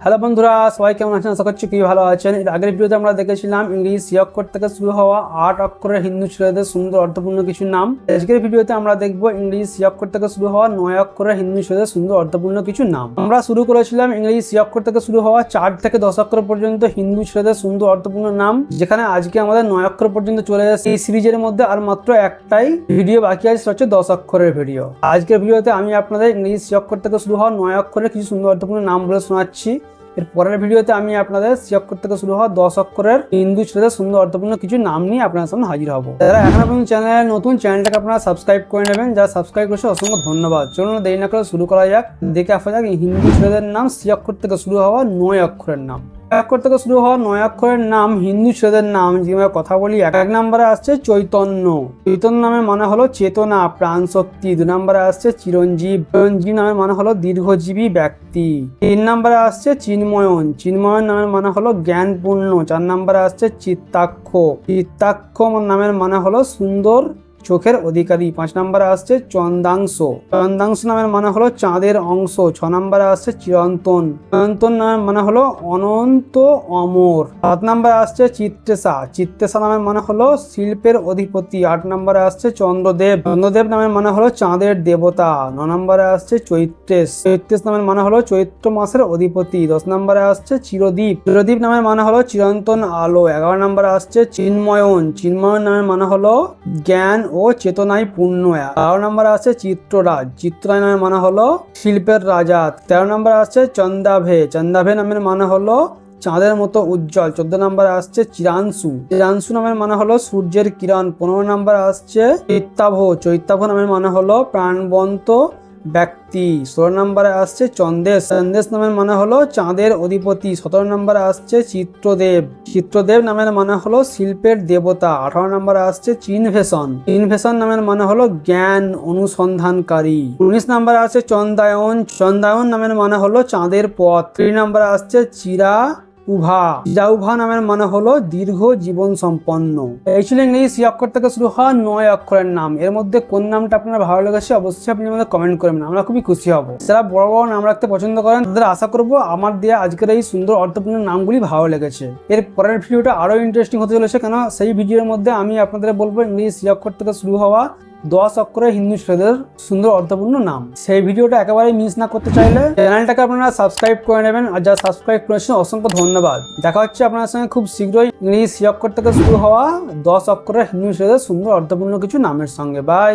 Hello বন্ধুরা, সবাই কেমন আছেন? আশা করছি কি ভালো আছেন। এর আগের ভিডিওতে আমরা দেখেছিলাম ইংরেজি সি অক্ষর থেকে শুরু হওয়া 8 অক্ষরের হিন্দু ছেলেদের সুন্দর অর্থপূর্ণ কিছু নাম। আজকের ভিডিওতে আমরা দেখব ইংরেজি সি অক্ষর থেকে শুরু হওয়া 9 অক্ষরের হিন্দু ছেলেদের সুন্দর অর্থপূর্ণ কিছু নাম। আমরা শুরু করেছিলাম ইংরেজি সি অক্ষর থেকে শুরু হওয়া 4 থেকে 10 অক্ষর পর্যন্ত হিন্দু ছেলেদের সুন্দর অর্থপূর্ণ নাম, যেখানে আজকে আমাদের 9 অক্ষর পর্যন্ত চলে যাচ্ছে। এই সিরিজের মধ্যে আর মাত্র একটাই ভিডিও বাকি আছে, সেটা হচ্ছে 10 অক্ষরের ভিডিও। আজকের ভিডিওতে আমি আপনাদের ইংরেজি সি অক্ষর থেকে শুরু হওয়া 9 অক্ষরের কিছু সুন্দর অর্থপূর্ণ নাম বলে শোনাচ্ছি। এর পরের ভিডিওতে আমি আপনাদের সি অক্ষর থেকে শুরু হওয়া 10 অক্ষরের হিন্দু ছেলেদের সুন্দর অর্থপূর্ণ কিছু নাম নিয়ে আপনার সামনে হাজির হব। যারা এখন পর্যন্ত চ্যানেলে নতুন, চ্যানেলটাকে আপনারা সাবস্ক্রাইব করে নেবেন। যারা সাবস্ক্রাইব করেছে অসংখ্য ধন্যবাদ। চলুন দেরি না করে শুরু করা যাক। দেখে আসা যাক হিন্দু ছেলেদের নাম সি অক্ষর থেকে শুরু হওয়া 9 অক্ষরের নাম। অক্ষর থেকে শুরু হওয়া 9 অক্ষরের নাম হিন্দু ছেলেদের নাম যেভাবে কথা বলি। এক নম্বরে আসছে চৈতন্য। চৈতন্য নামের মানে হলো চেতনা, প্রাণ শক্তি। 2 নম্বরে আসছে চিরঞ্জীব। চিরঞ্জীব নামের মানে হলো দীর্ঘজীবী ব্যক্তি। 3 নম্বরে আসছে চিন্ময়ন। চিন্ময়ন নামের মানে হলো জ্ঞানপূর্ণ। 4 নম্বরে আসছে চিত্তাক্ষ। চিত্তাক্ষ নামের মানে হলো সুন্দর চোখের অধিকারী। 5 নম্বরে আসছে চন্দাংশ। চন্দাংশ নামের মানে হলো চাঁদের অংশ। 6 নম্বরে আসছে চিরন্তন। চিরন্তন নামের মানে হলো অনন্ত অমর। 7 নম্বরে আসছে চিত্তেশা। চিত্তেশা নামের মানে হলো শিল্পের অধিপতি। 8 নম্বরে আসছে চন্দ্রদেব। চন্দ্রদেব নামের মানে হলো চাঁদের দেবতা। 9 নম্বরে আসছে চৈত্রেশ। চৈত্রেশ নামের মানে হলো চৈত্র মাসের অধিপতি। 10 নম্বরে আসছে চিরদীপ। চিরদীপ নামের মানে হলো চিরন্তন আলো। 11 নম্বরে আসছে চিন্ময়ন। চিন্ময়ন নামের মানে হলো জ্ঞান ও চেতনায় পূর্ণ। 12 নম্বরে আছে চিত্ররাজ। চিত্ররাজ নামের মানে হলো শিল্পের রাজা। 13 নম্বরে আসছে চন্দাভে। চন্দাভে নামের মানে হলো চাঁদের মতো উজ্জ্বল। 14 নম্বরে আসছে চিরাংশু। চিরাংশু নামের মানে হলো সূর্যের কিরণ। 15 নম্বরে আসছে চৈত্যাভ। চৈত্যাভ নামের মানে হলো প্রাণবন্ত ব্যক্তি। 16 নম্বরে আসছে চন্দেশ। চন্দেশ নামের মানে হলো চাঁদের অধিপতি। 17 নম্বরে আসছে চিত্রদেব। চিত্রদেব নামের মানে হলো শিল্পের দেবতা। 18 নম্বরে আসছে চিনভেশন। চিনভেশন নামের মানে হলো জ্ঞান অনুসন্ধানকারী। 19 নম্বরে আসছে চন্দায়ন। চন্দায়ন নামের মানে হলো চাঁদের পথ। 3 নম্বরে আসছে চিরাউভা। চিরাউভা নামের মানে হলো দীর্ঘ জীবন সম্পন্ন। এই ছিল ইংরেজি সি অক্ষর থেকে শুরু হওয়া 9 অক্ষরের নাম। এর মধ্যে কোন নামটা আপনার ভালো লেগেছে অবশ্যই আপনি আমাদের কমেন্ট করবেন, আমরা খুবই খুশি হব। যারা বড় বড় নাম রাখতে পছন্দ করেন তাদের আশা করবো আমার দেওয়া আজকের এই সুন্দর অর্থপূর্ণ নামগুলি ভালো লেগেছে। এর পরের ভিডিওটা আরো ইন্টারেস্টিং হতে চলেছে, কেন সেই ভিডিওর মধ্যে আমি আপনাদের বলবো ইংরেজি সি অক্ষর থেকে শুরু হওয়া 10 অক্ষরের হিন্দু ছেলেদের সুন্দর অর্থপূর্ণ নাম। সেই ভিডিওটা একেবারে মিস না করতে চাইলে চ্যানেলটাকে আপনারা সাবস্ক্রাইব করে নেবেন। আর যারা সাবস্ক্রাইব করেছেন অসংখ্য ধন্যবাদ। দেখা হচ্ছে আপনার সঙ্গে খুব শীঘ্রই ইংরেজি সি অক্ষর থেকে শুরু হওয়া 10 অক্ষরের হিন্দু ছেলেদের সুন্দর অর্থপূর্ণ কিছু নামের সঙ্গে। বাই।